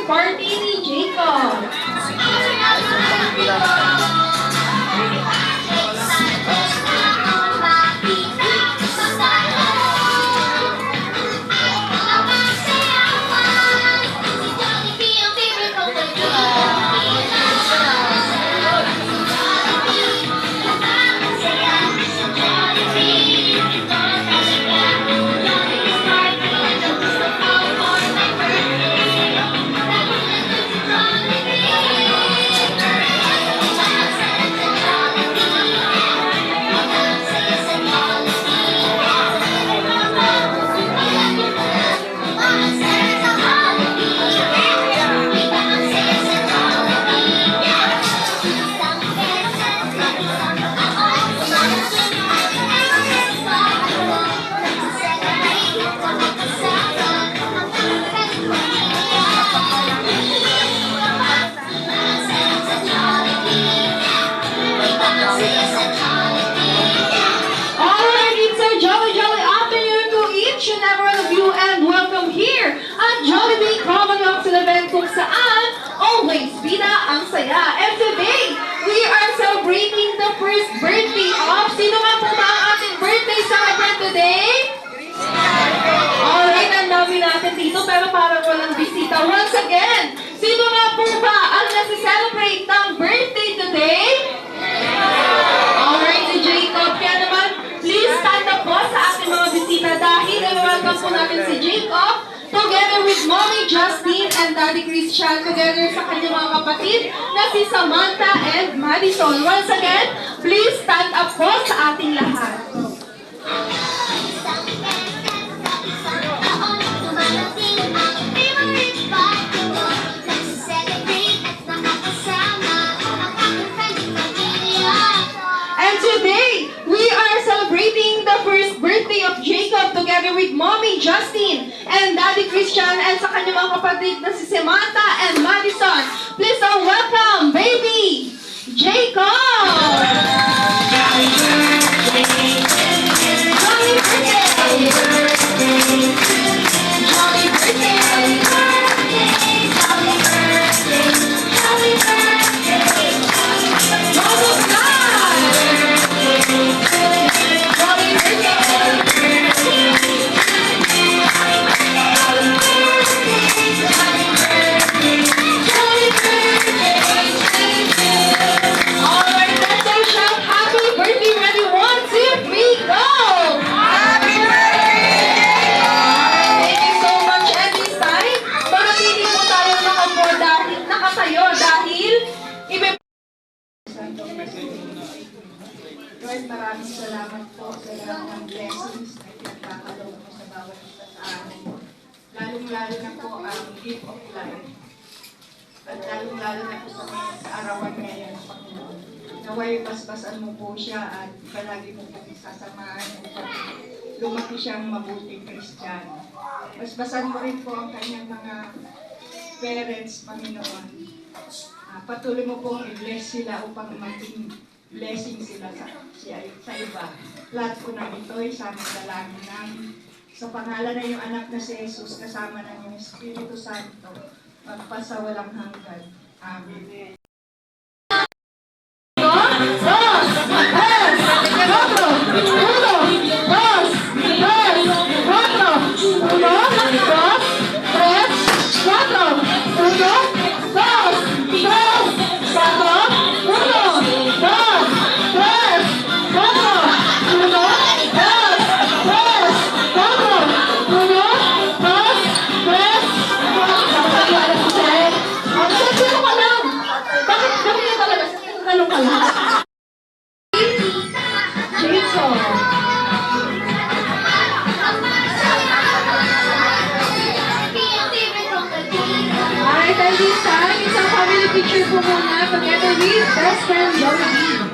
party ni Jacob. Kung saan, always bida ang saya. And today, we are celebrating the first birthday of... Sino nga po ba ang ating birthday celebrant today? Alright, ang dami natin dito pero parang walang bisita. Once again, sino nga po ba ang nasi-celebrate ng birthday today? Alright, si Jacob. Kaya naman, please stand up po sa ating mga bisita dahil welcome po natin si Jacob together with Mommy Justine and Daddy Christian, together sa kanyang mga kapatid na si Samantha and Madison. Once again, please stand up po sa ating lahat. And today, we are celebrating the first birthday of Jacob together with Mommy Justine and Daddy Christian and sa kanyang mga kapatid na si Samantha and Madison. Please welcome, baby Jacob! Jolly birthday! Jolly birthday! Jolly birthday! Jolly birthday! Jolly birthday! Bubble time! Jolly Lord, maraming salamat po sa lahat ng blessings na pinagkakalob mo sa bawat isa sa amin. Lalong-lalo na po ang gift of life. At lalong-lalo na po sa arawan ngayon ng Panginoon. Naway basbasan mo po siya at palagi mo po isasamahan upang lumaki siyang mabuting Kristiyano. Basbasan mo rin po ang kanyang mga parents, Panginoon. Patuloy mo pong i-bless sila upang maging blessing sila sa iba. Lahat po ng ito'y samang dalangin namin. Sa pangalan na yung anak na si Jesus, kasama ng yung Espiritu Santo, magpasawalang hanggan. Amen. This time, isang family picture po muna together with best friend Joey.